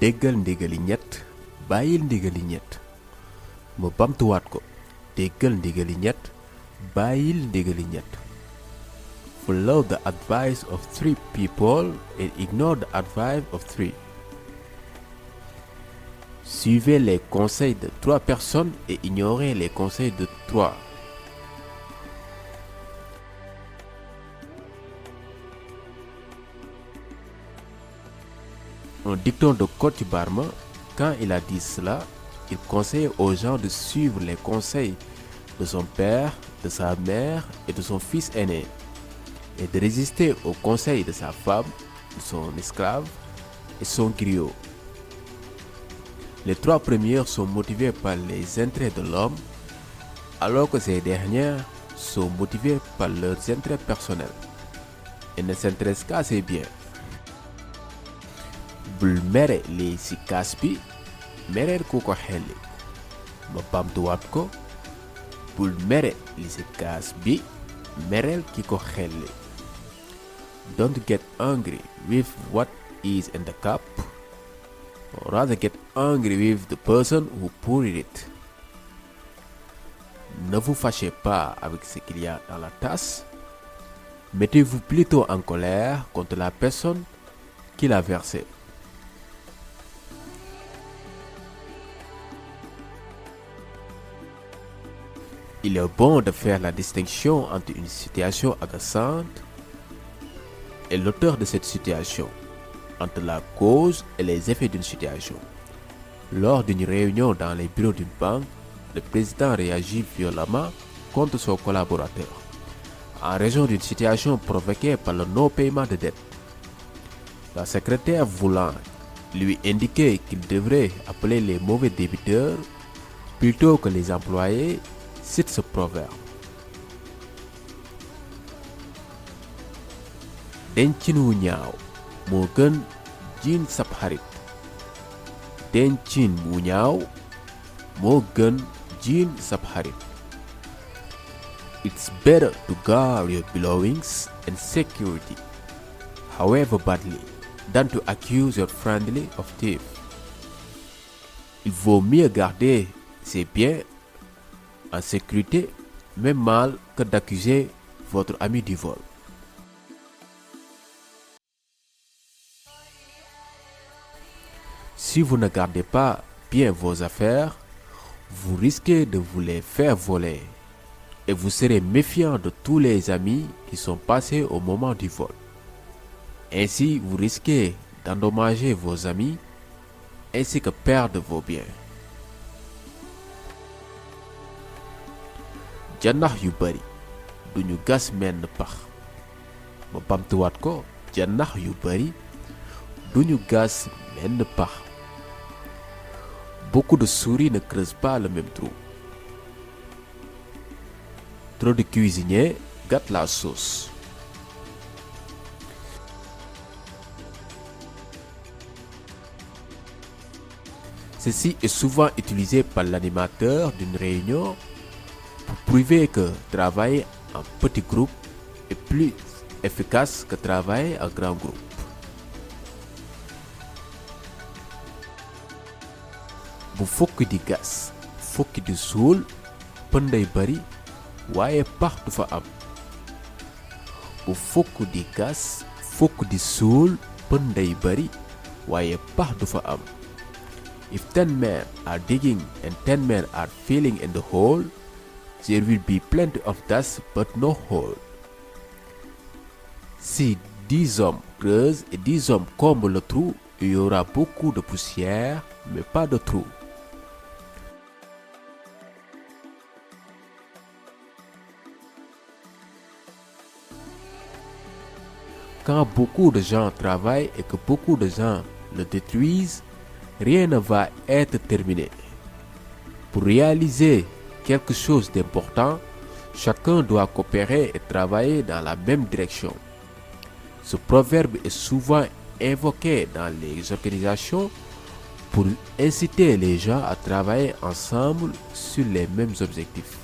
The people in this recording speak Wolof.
déggal ndigali ñett bàyyil ndigali ñett mu bamtuwaat ko déggal ndigali ñett bàyyil ndigali ñett. Follow the advice of 3 people and ignore the advice of 3. Suivez les conseils de 3 personnes et ignorez les conseils de 3. Un dicton de Kotty Barma, quand il a dit cela, il conseillait aux gens de suivre les conseils de son père, de sa mère et de son fils aîné, et de résister aux conseils de sa femme, de son esclave et son griot. Les 3 premières sont motivées par les intérêts de l'homme, alors que ces dernières sont motivées par leurs intérêts personnels et ne s'intéressent qu'à ses biens. Bul mere li ci kaas bi mereel ku ko xelli. Ma bamtuwaat ko bul mere li ci kaas bi mereel ki ko xelli. Don't get angry with what is in the cup, or rather get angry with the person who poured it. Ne vous fâchez pas avec ce qu'il y a dans la tasse, mettez-vous plutôt en colère contre la personne qui l'a versé. Il est bon de faire la distinction entre une situation agaçante et l'auteur de cette situation, entre la cause et les effets d'une situation. Lors d'une réunion dans les bureaux d'une banque, le président réagit violemment contre son collaborateur en raison d'une situation provoquée par le non-paiement de dette. La secrétaire voulant lui indiquer qu'il devrait appeler les mauvais débiteurs plutôt que les employés, cite ce proverbe. Dencin wu ñaaw moo gën jiin sab xarit. Dencin wu ñaaw moo gën jiin sab xarit. It's better to guard your belongings and security, however badly, than to accuse your friendly of thief. Il vaut mieux garder ses biens en sécurité, même mal, que d'accuser votre ami du vol. Si vous ne gardez pas bien vos affaires, vous risquez de vous les faire voler et vous serez méfiant de tous les amis qui sont passés au moment du vol. Ainsi, vous risquez d'endommager vos amis ainsi que perdre vos biens. Janax yu bari duñu gas menn pax. Ma bamtuwaat ko, janax yu bari duñu gas menn pax. Beaucoup de souris ne creusent pas le même trou. Trop de cuisiniers gâtent la sauce. Ceci est souvent utilisé par l'animateur d'une réunion pour prouver que travailler en petit groupe est plus efficace que travailler en grand groupe. Bu fukk di gas fukki di suul pënday bari waaye pax du fa am. Bu fukk di gas fukk di suul pënday bari waaye pax du fa am. If 10 men are digging and 10 men are filling in the hole, there will be plenty of dust but no hole. Si 10 hommes creusent et 10 hommes comblent le trou, il y aura beaucoup de poussière mais pas de trou. Quand beaucoup de gens travaillent et que beaucoup de gens le détruisent, rien ne va être terminé. Pour réaliser quelque chose d'important, chacun doit coopérer et travailler dans la même direction. Ce proverbe est souvent invoqué dans les organisations pour inciter les gens à travailler ensemble sur les mêmes objectifs.